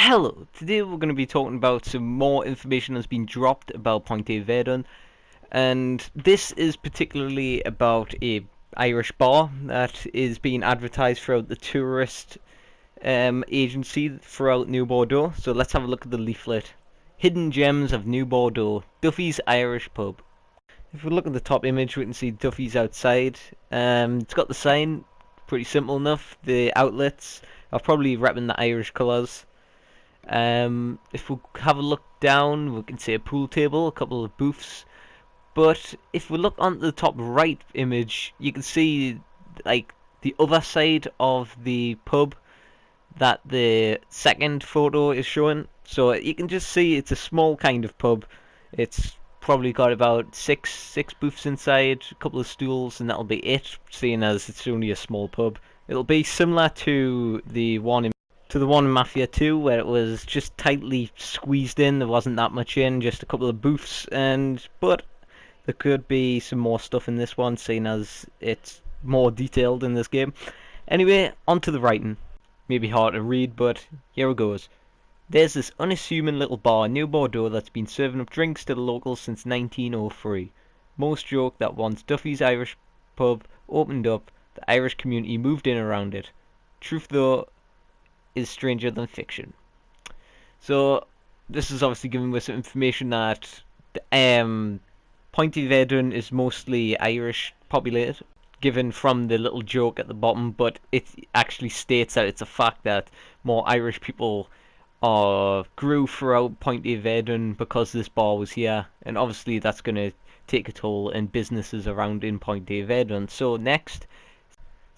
Hello, today we're going to be talking about some more information that's been dropped about POINTE VERDUN, and this is particularly about a Irish bar that is being advertised throughout the tourist agency throughout New Bordeaux. So let's have a look at the leaflet. Hidden Gems of New Bordeaux, Duffy's Irish Pub. If we look at the top image, we can see Duffy's outside. It's got the sign, pretty simple enough. The outlets are probably repping the Irish colours. If we have a look down, we can see a pool table, a couple of booths. But if we look on the top right image, you can see like the other side of the pub that the second photo is showing. So you can just see it's a small kind of pub. It's probably got about six booths inside, a couple of stools, and that'll be it, seeing as it's only a small pub. It'll be similar to the one in Mafia 2, where it was just tightly squeezed in. There wasn't that much in, just a couple of booths, but there could be some more stuff in this one, seeing as it's more detailed in this game. Anyway, on to the writing. Maybe hard to read, but here it goes. There's this unassuming little bar in New Bordeaux that's been serving up drinks to the locals since 1903. Most joke that once Duffy's Irish Pub opened up, the Irish community moved in around it. Truth though is stranger than fiction. So this is obviously giving us some information that POINTE VERDUN is mostly Irish populated, given from the little joke at the bottom, but it actually states that it's a fact that more Irish people grew throughout POINTE VERDUN because this bar was here, and obviously that's going to take a toll in businesses around in POINTE VERDUN. So next,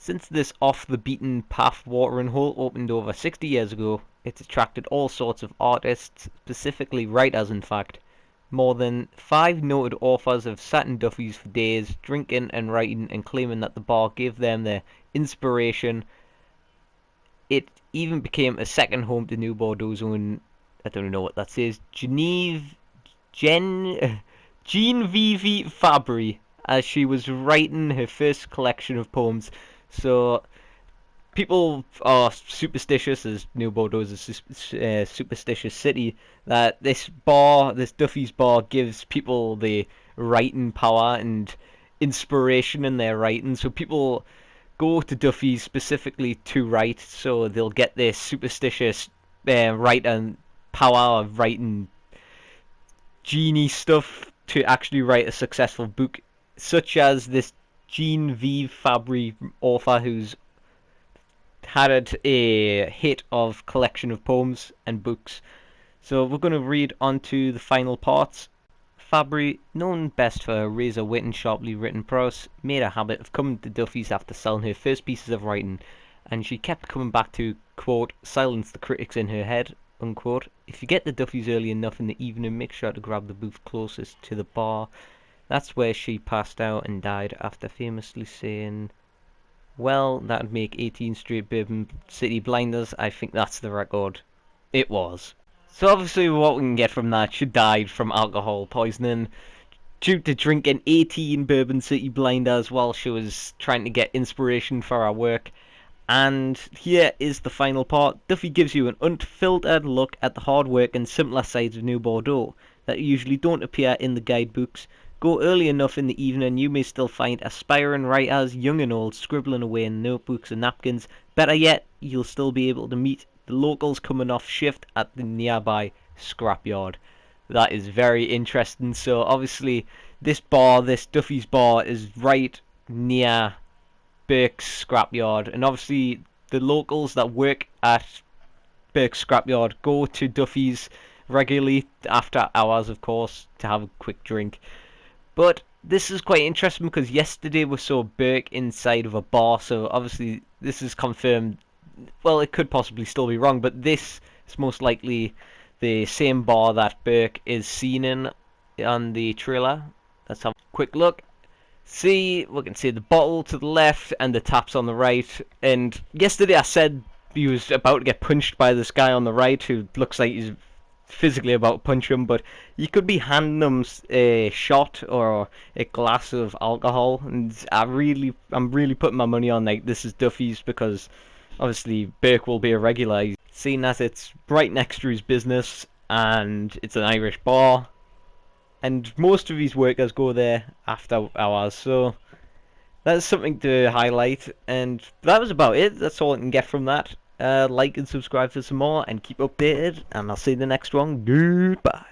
since this off-the-beaten-path watering hole opened over 60 years ago, it's attracted all sorts of artists, specifically writers in fact. More than 5 noted authors have sat in Duffy's for days, drinking and writing and claiming that the bar gave them their inspiration. It even became a second home to New Bordeaux's own, I don't know what that says, Genevieve Fabry, as she was writing her first collection of poems. So people are superstitious, as New Bordeaux is a superstitious city, that this Duffy's bar, gives people the writing power and inspiration in their writing. So people go to Duffy's specifically to write, so they'll get this superstitious writing power of writing genie stuff to actually write a successful book, such as this Genevieve Fabry author who's had a hit of collection of poems and books. So we're going to read on to the final parts. Fabry, known best for her razor wit and sharply written prose, made a habit of coming to Duffy's after selling her first pieces of writing, and she kept coming back to, quote, silence the critics in her head, unquote. If you get to Duffy's early enough in the evening, make sure to grab the booth closest to the bar. That's where she passed out and died after famously saying, well, that'd make 18 straight Bourbon City blinders. I think that's the record. It was. So obviously what we can get from that, she died from alcohol poisoning due to drinking 18 Bourbon City blinders while she was trying to get inspiration for her work. And here is the final part. Duffy gives you an unfiltered look at the hard work and simpler sides of New Bordeaux that usually don't appear in the guidebooks. Go early enough in the evening, you may still find aspiring writers, young and old, scribbling away in notebooks and napkins. Better yet, you'll still be able to meet the locals coming off shift at the nearby scrapyard. That is very interesting. So obviously this Duffy's bar, is right near Burke's scrapyard, and obviously the locals that work at Burke's scrapyard go to Duffy's regularly after hours, of course, to have a quick drink. But this is quite interesting because yesterday we saw Burke inside of a bar, so obviously this is confirmed. Well, it could possibly still be wrong, but this is most likely the same bar that Burke is seen in on the trailer. Let's have a quick look. We can see the bottle to the left and the taps on the right. And yesterday I said he was about to get punched by this guy on the right who looks like he's physically about to punch him, but you could be handing them a shot or a glass of alcohol, and I'm really putting my money on like this is Duffy's, because Obviously, Burke will be a regular, seeing as it's right next to his business and it's an Irish bar, and most of his workers go there after hours, so that's something to highlight. And that was about it. That's all I can get from that. Like and subscribe for some more, and keep updated, and I'll see you in the next one. Goodbye.